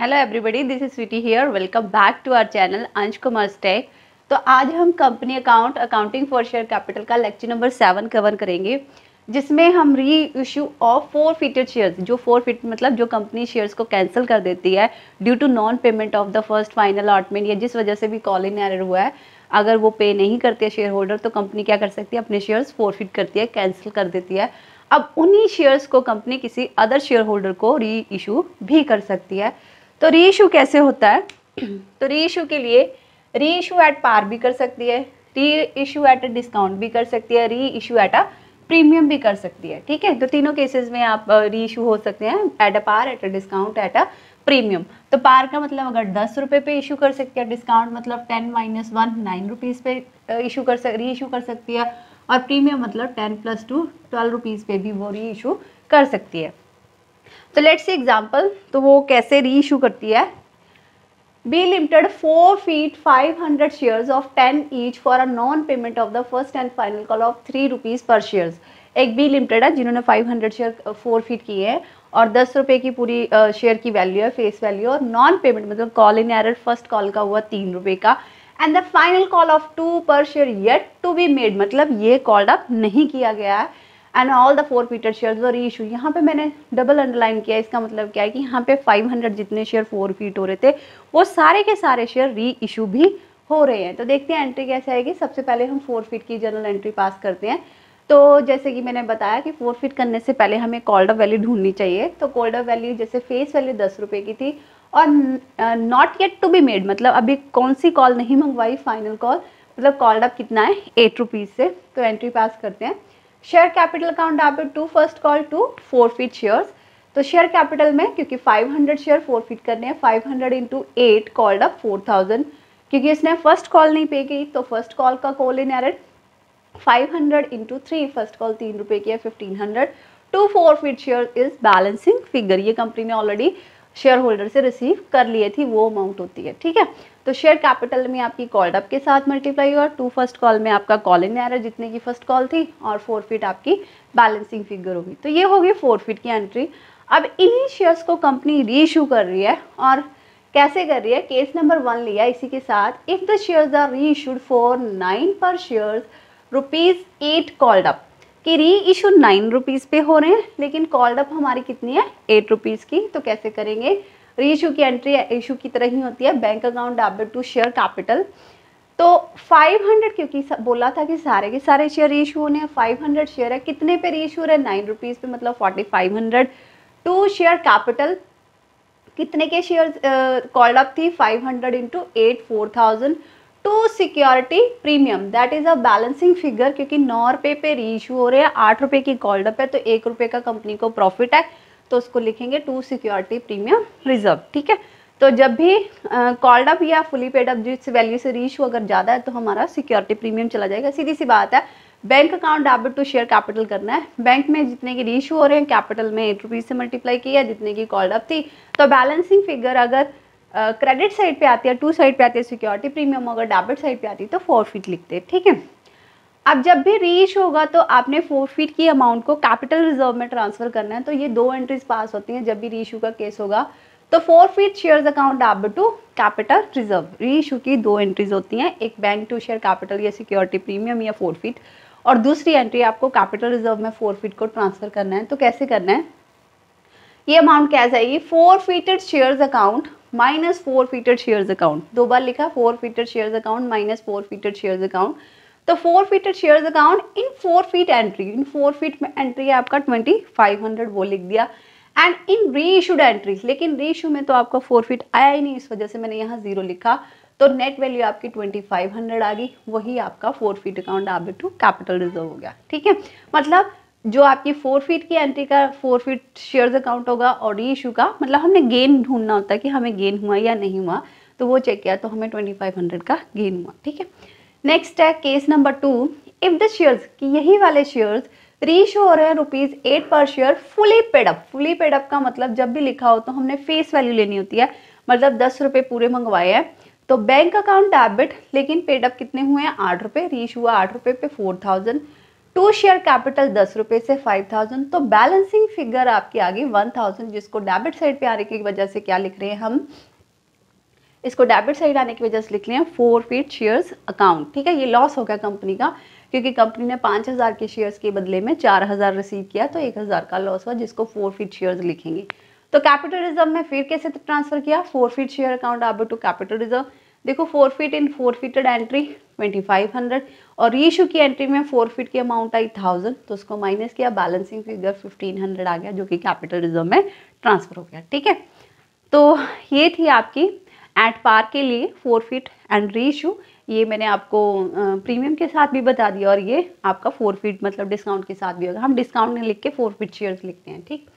Hello everybody, this is Sweety here. Welcome back to our channel Ansh commerce tech. तो आज हम company accounting for share capital का lecture number 7 cover करेंगे, जिसमें हम reissue of forfeited shares, जो forfeit मतलब जो कंपनी शेयर्स को कैंसिल कर देती है due to non payment of the first final allotment, या जिस वजह से भी कॉल इन एरर हुआ है, अगर वो पे नहीं करती है शेयर होल्डर तो कंपनी क्या कर सकती है, अपने शेयर्स फोरफिट करती है, कैंसिल कर देती है। अब उन्हीं शेयर्स को कंपनी किसी अदर शेयर होल्डर को री इशू भी कर सकती है। तो री इशू कैसे होता है? तो री इशू के लिए री इशू एट पार भी कर सकती है, री इशू एट अ डिस्काउंट भी कर सकती है, री इशू एट अ प्रीमियम भी कर सकती है। ठीक है, तो तीनों केसेस में आप री इशू हो सकते हैं, at a par, at a discount, at a premium. तो पार का मतलब अगर 10 रुपये पे इशू कर सकती है, डिस्काउंट मतलब 10 - 1 9 रुपीज़ पे री इशू कर सकती है, और प्रीमियम मतलब 10 + 2 12 रुपीज़ पे भी वो री इशू कर सकती है। तो लेट्स सी एग्जांपल, तो वो कैसे री इशू करती है। B limited forfeit 500 shares of 10 each for a non payment of the first and final call of 3 rupees per shares. एक बी लिमिटेड है जिन्होंने 500 शेयर फोरफिट किए हैं और 10 रुपये की पूरी शेयर की वैल्यू है, फेस वैल्यू, और नॉन पेमेंट मतलब call in arrear first call का हुआ 3 रुपये का, and the final call of 2 per share yet to be made, मतलब ये कॉल्ड अप नहीं किया गया है, and all the forfeited shares were reissue. यहाँ पे मैंने डबल अंडरलाइन किया, इसका मतलब क्या है कि यहाँ पे 500 जितने शेयर फोरफिट हो रहे थे वो सारे के सारे शेयर री इशू भी हो रहे हैं। तो देखते हैं एंट्री कैसे आएगी। सबसे पहले हम फोरफिट की जनरल एंट्री पास करते हैं। तो जैसे कि मैंने बताया कि फोरफिट करने से पहले हमें कॉल्ड अप वैल्यू ढूंढनी चाहिए। तो कॉल्ड अप वैल्यू जैसे फेस वैल्यू 10 रुपये की थी और not yet to be made, मतलब अभी कौन सी कॉल नहीं मंगवाई, फाइनल कॉल, मतलब कॉल्ड अप कितना है 8 रुपीज़ से। तो एंट्री पास करते हैं। Share capital account debit to first call to forfeit shares. तो शेयर कैपिटल में क्योंकि 500 शेयर फोरफिट करने हैं, 500 × 8 कॉल्ड अप 4000, क्योंकि इसने फर्स्ट कॉल नहीं पे की तो फर्स्ट कॉल का call in arrear 500 × 3, first call 3 रुपये की है 1500 to forfeit share is balancing figure. ये कंपनी ने ऑलरेडी शेयर होल्डर से रिसीव कर लिए थी, वो अमाउंट होती है। ठीक है, तो शेयर कैपिटल में आपकी कॉल्ड अप के साथ मल्टीप्लाई हुआ, टू फर्स्ट कॉल में आपका कॉल इन एरर जितने की फर्स्ट कॉल थी, और फोरफिट आपकी बैलेंसिंग फिगर होगी। तो ये होगी फोरफिट की एंट्री। अब इन्हीं शेयर्स को कंपनी री इशू कर रही है, और कैसे कर रही है, केस नंबर 1 लिया इसी के साथ। इफ द शेयर्स आर री इशूड फॉर 9 पर शेयर्स ₹8 कॉल्ड अप, कि री इशू 9 रुपीज़ पे हो रहे हैं लेकिन कॉल्ड अप हमारी कितनी है 8 रुपीज़ की। तो कैसे करेंगे, री इशू की एंट्री इशू की तरह ही होती है, bank account debit to share capital. तो 500 क्योंकि बोला था कि सारे के सारे शेयर री इशू होने हैं, 500 शेयर है, कितने पे री इशू है 9 रुपीज़ पे, मतलब 4500 टू शेयर कैपिटल। कितने के शेयर कॉल्ड अप थी 500 × 8 4000 to security premium, that is a balancing figure, क्योंकि 9 रुपये पे री इशू हो रहे हैं, 8 रुपये की कॉल्ड अप है, तो 1 रुपये का कंपनी को प्रॉफिट है, तो उसको लिखेंगे टू सिक्योरिटी प्रीमियम रिजर्व। ठीक है, तो जब भी कॉल्ड अप या फुली पेड अप जिस वैल्यू से री इशू अगर ज़्यादा है तो हमारा सिक्योरिटी प्रीमियम चला जाएगा। सीधी सी बात है, bank account debit to share capital करना है, बैंक में जितने की री इशू हो रहे हैं कैपिटल में 8 रुपीज़ से मल्टीप्लाई किया जितने की कॉल्ड अप थी। तो बैलेंसिंग फिगर अगर क्रेडिट साइड पे आती है, टू साइड पे आती है सिक्योरिटी प्रीमियम, अगर डेबिट साइड पे आती है तो फोरफिट लिखते हैं। ठीक है, अब जब भी री इशू होगा तो आपने फोरफिट की अमाउंट को कैपिटल रिजर्व में ट्रांसफर करना है। तो ये 2 एंट्रीज पास होती हैं जब भी री इशू का केस होगा। तो forfeit shares account debit to capital reserve, reissue की 2 एंट्रीज होती हैं, एक बैंक टू शेयर कैपिटल या सिक्योरिटी प्रीमियम या फोरफिट, और दूसरी एंट्री आपको कैपिटल रिजर्व में फोरफिट को ट्रांसफर करना है। तो कैसे करना है, ये अमाउंट क्या जाएगी, forfeited shares account minus forfeited shares account, 2 बार लिखा, forfeited shares account minus forfeited shares account. तो forfeited shares account in forfeit entry, in forfeit में एंट्री है आपका 2500, वो लिख दिया, एंड इन री इशूड एंट्री, लेकिन री इशू में तो आपका फोरफिट आया ही नहीं, इस वजह से मैंने यहाँ 0 लिखा, तो नेट वैल्यू आपकी 2500 आ गई, वही आपका forfeit account debit to capital reserve हो गया। ठीक है, मतलब जो आपकी फोरफिट की एंट्री का फोरफिट शेयर्स अकाउंट होगा, और री इशू का मतलब हमने गेन ढूंढना होता है कि हमें गेन हुआ या नहीं हुआ, तो वो चेक किया तो हमें 2500 का गेन हुआ। ठीक है, नेक्स्ट है case number 2। If the shares, कि यही वाले शेयर्स री इशू हो रहे हैं ₹8 पर share fully paid up. Fully paid up का मतलब जब भी लिखा हो तो हमने फेस वैल्यू लेनी होती है, मतलब 10 रुपये पूरे मंगवाए हैं, तो बैंक अकाउंट डेबिट, लेकिन पेड अप कितने हुए हैं 8 रुपये, री इशू हुआ 8 रुपये पे 4000 टू शेयर कैपिटल 10 रुपये से 5000, तो बैलेंसिंग फिगर आपकी आ गई 1000, जिसको डेबिट साइड पे आने की वजह से क्या लिख रहे हैं हम, इसको डेबिट साइड आने की वजह से लिख रहे हैं फॉरफिट शेयर्स अकाउंट। ठीक है, ये लॉस हो गया कंपनी का, क्योंकि कंपनी ने 5000 के शेयर्स के बदले में 4000 रिसीव किया, तो 1000 का लॉस हुआ, जिसको फॉरफिट शेयर्स लिखेंगे। तो कैपिटल रिजर्व में फिर कैसे ट्रांसफर किया, forfeit share account debit to capital reserve. देखो फॉरफिट इन फॉरफिटेड एंट्री 2500 और रीइश्यू की एंट्री में फॉरफिट की अमाउंट आई 1000, तो उसको माइनस किया, बैलेंसिंग फिगर 1500 आ गया, जो कि कैपिटल रिजर्व में ट्रांसफर हो गया। ठीक है, तो ये थी आपकी एट पार के लिए फॉरफिट एंड रीइश्यू। ये मैंने आपको प्रीमियम के साथ भी बता दिया, और ये आपका फॉरफिट मतलब डिस्काउंट के साथ भी होगा। हम डिस्काउंट नहीं लिख के फॉरफिट शेयर्स लिखते हैं। ठीक,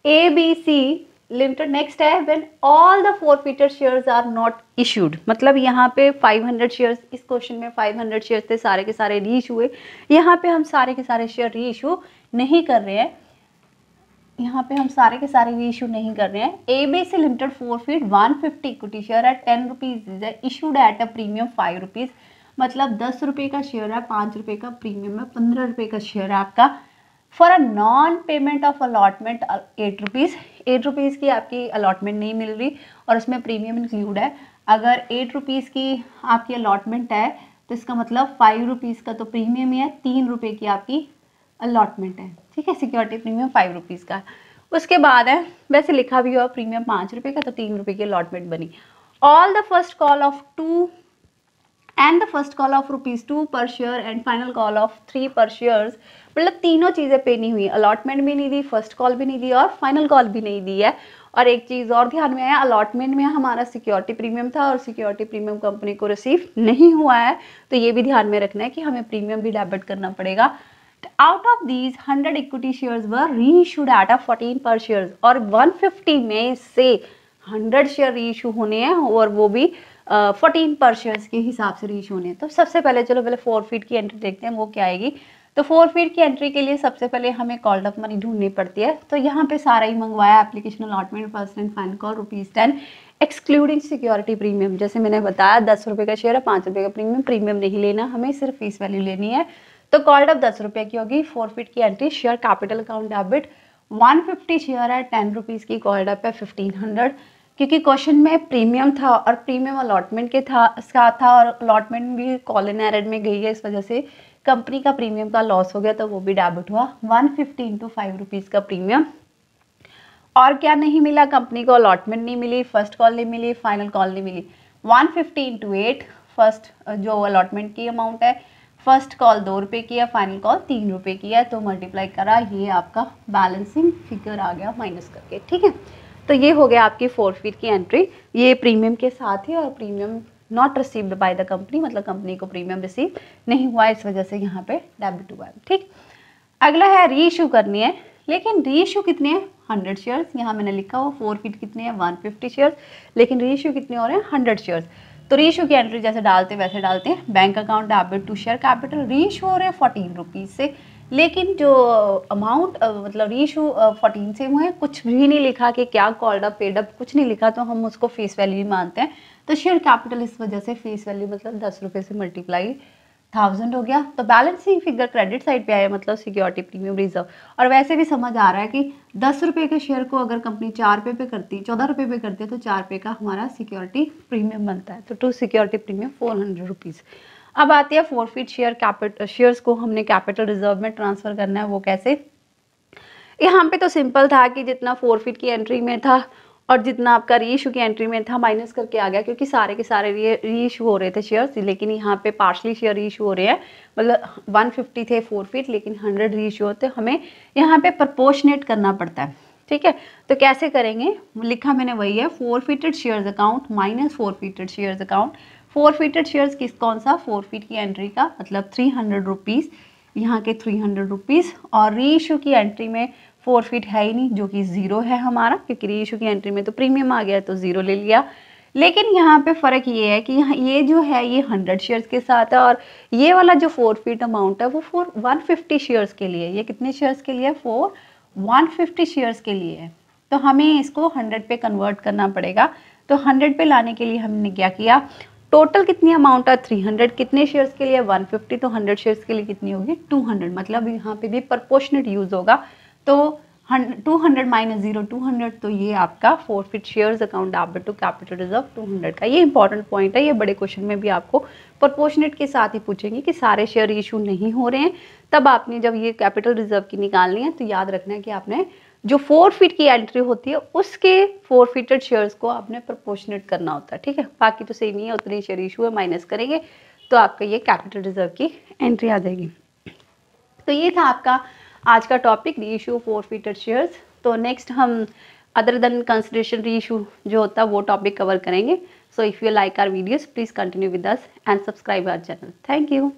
ABC लिमिटेड नेक्स्ट है, when all the forfeited shares are not issued, मतलब यहाँ पे 500 शेयर्स, इस क्वेश्चन में 500 शेयर्स थे, सारे के सारे रीइश्यू हुए। यहाँ पे हम सारे के सारे शेयर रीइश्यू नहीं कर रहे हैं, यहाँ पे हम सारे के सारे रीइश्यू नहीं कर रहे हैं। ABC limited forfeit 150 equity share eight 10 rupees issued at a premium 5 rupees, मतलब 10 रुपये का शेयर है, 5 रुपये का प्रीमियम है, 15 रुपये का शेयर है आपका। For a non payment of allotment 8 rupees, 8 rupees की आपकी अलॉटमेंट नहीं मिल रही और उसमें प्रीमियम इंक्लूड है। अगर 8 रुपीज़ की आपकी अलॉटमेंट है तो इसका मतलब 5 रुपीज़ का तो प्रीमियम ही है, 3 रुपये की आपकी अलॉटमेंट है। ठीक है, सिक्योरिटी प्रीमियम 5 रुपीज़ का। उसके बाद है, वैसे लिखा भी हुआ प्रीमियम 5 रुपये का, तो 3 रुपये की अलॉटमेंट बनी। All the first call of 2 and the first call of ₹2 per share and final call of 3 पर शेयर्स, मतलब तीनों चीज़ें पे नहीं हुई, अलॉटमेंट भी नहीं दी, फर्स्ट कॉल भी नहीं दी और फाइनल कॉल भी नहीं दी है। और एक चीज़ और ध्यान में आया, अलॉटमेंट में हमारा सिक्योरिटी प्रीमियम था और सिक्योरिटी प्रीमियम कंपनी को रिसीव नहीं हुआ है, तो ये भी ध्यान में रखना है कि हमें प्रीमियम भी डेबिट करना पड़ेगा। Out of these 100 equity shares were reissued at a 14 पर शेयर्स, और 150 में से 100 शेयर रीइश्यू होने हैं और वो भी 14 पर शेयर्स के हिसाब से रीइश्यू होने हैं। तो सबसे पहले चलो पहले फॉरफिट की एंट्री देखते हैं, वो क्या आएगी। तो फॉरफिट की एंट्री के लिए सबसे पहले हमें कॉल्ड अप मनी ढूंढनी पड़ती है, तो यहाँ पे सारा ही मंगवाया, application allotment first and final call ₹10 excluding security premium. जैसे मैंने बताया 10 रुपये का शेयर है, 5 रुपये का प्रीमियम, प्रीमियम नहीं लेना हमें, सिर्फ फीस वैल्यू लेनी है। तो कॉल्ड अप 10 रुपये की होगी। फॉरफिट की entry share capital account debit 150 share है, 10 रुपीज़ की कॉल्ड अप है 1500, क्योंकि क्वेश्चन में प्रीमियम था और प्रीमियम अलॉटमेंट के साथ था और अलॉटमेंट भी कॉल इन एरर में गई है, इस वजह से कंपनी का प्रीमियम का लॉस हो गया, तो वो भी डेबिट हुआ। 150 इंटू 5 रुपीज़ का प्रीमियम। और क्या नहीं मिला कंपनी को, अलॉटमेंट नहीं मिली, फर्स्ट कॉल नहीं मिली, फाइनल कॉल नहीं मिली। 150 इंटू 8 फर्स्ट जो अलॉटमेंट की अमाउंट है, फर्स्ट कॉल 2 रुपये की है, फाइनल कॉल 3 रुपये की है, तो मल्टीप्लाई करा, ये आपका बैलेंसिंग फिगर आ गया माइनस करके। ठीक है, तो ये हो गया आपकी फॉरफिट की एंट्री, ये प्रीमियम के साथ ही, और premium not received by the company, मतलब कंपनी को प्रीमियम रिसीव नहीं हुआ, इस वजह से यहाँ पे डेबिट हुआ है। ठीक, अगला है रीइश्यू करनी है, लेकिन रीइश्यू कितने हैं, 100 शेयर्स। यहाँ मैंने लिखा हुआ फॉरफिट कितने हैं, 150 शेयर्स, लेकिन रीइश्यू कितने हो रहे हैं, 100 शेयर्स। तो रीइश्यू की एंट्री जैसे डालते हैं वैसे डालते हैं, bank account debit to share capital, reissue हो रहे हैं 14 रुपीज़ से, लेकिन जो अमाउंट मतलब रीइश्यू 14 से हुए हैं, कुछ भी नहीं लिखा कि क्या कॉल्ड अप पेड अप, कुछ नहीं लिखा, तो हम उसको फेस वैल्यू ही मानते हैं। तो शेयर कैपिटल इस वजह से फेस वैल्यू मतलब 10 रुपये से मल्टीप्लाई 1000 हो गया। तो बैलेंसिंग फिगर क्रेडिट साइड पे आया, मतलब सिक्योरिटी प्रीमियम रिजर्व। और वैसे भी समझ आ रहा है कि 10 रुपये के शेयर को अगर कंपनी 4 रुपये पे करती, 14 रुपये पे करती है, तो 4 रुपये का हमारा सिक्योरिटी प्रीमियम बनता है। तो टू सिक्योरिटी प्रीमियम 400 रुपीज़। अब आती है फॉरफिट शेयर कैपिटल, शेयर्स को हमने कैपिटल रिजर्व में ट्रांसफर करना है, वो कैसे। यहाँ पे तो सिंपल था कि जितना फॉरफिट की एंट्री में था और जितना आपका रीइश्यू की एंट्री में था माइनस करके आ गया, क्योंकि सारे के सारे रीइश्यू हो रहे थे शेयर्स, लेकिन यहाँ पे पार्शली शेयर रीइश्यू हो रहे हैं, मतलब 150 थे फॉरफिट, लेकिन 100 रीइश्यू होते, हमें यहाँ पे प्रपोर्शनेट करना पड़ता है। ठीक है, तो कैसे करेंगे, लिखा मैंने वही है, forfeited shares account minus forfeited shares account. Forfeited shares किस कौन सा, फॉरफिट की एंट्री का, मतलब 300 रुपीज़, यहाँ के 300 रुपीज़, और रीइश्यू की एंट्री में फॉरफिट है ही नहीं, जो कि 0 है हमारा, क्योंकि रीइश्यू की एंट्री में तो प्रीमियम आ गया, तो 0 ले लिया। लेकिन यहाँ पे फ़र्क ये है कि यहाँ ये जो है ये 100 शेयर्स के साथ है, और ये वाला जो फॉरफिट अमाउंट है वो 150 शेयर्स के लिए, ये कितने शेयर्स के लिए, 150 शेयर्स के लिए है। तो हमें इसको 100 पे कन्वर्ट करना पड़ेगा। तो 100 पे लाने के लिए हमने क्या किया, टोटल कितनी अमाउंट है 300, कितने शेयर्स के लिए 150, तो 100 शेयर्स के लिए कितनी होगी 200, मतलब यहाँ पे भी प्रोपोर्शनेट यूज होगा। तो 200 माइनस 0 200, तो ये आपका forfeit shares account debit to capital reserve 200 का। ये इंपॉर्टेंट पॉइंट है, ये बड़े क्वेश्चन में भी आपको प्रोपोर्शनेट के साथ ही पूछेंगे कि सारे शेयर इशू नहीं हो रहे हैं, तब आपने जब ये कैपिटल रिजर्व की निकालनी है तो याद रखना है कि आपने जो फॉरफिट की एंट्री होती है उसके फॉरफिटेड शेयर्स को आपने प्रोपोर्शनेट करना होता है, ठीक है। बाकी तो सेम ही है, उतनी शेयर इशू है माइनस करेंगे तो आपका ये कैपिटल रिजर्व की एंट्री आ जाएगी। तो ये था आपका आज का टॉपिक, रीइश्यू फॉरफिटेड शेयर्स। तो नेक्स्ट हम अदर देन कंसिडरेशन रीइश्यू जो होता है वो टॉपिक कवर करेंगे। So if you like our videos please continue with us and subscribe our channel. Thank you.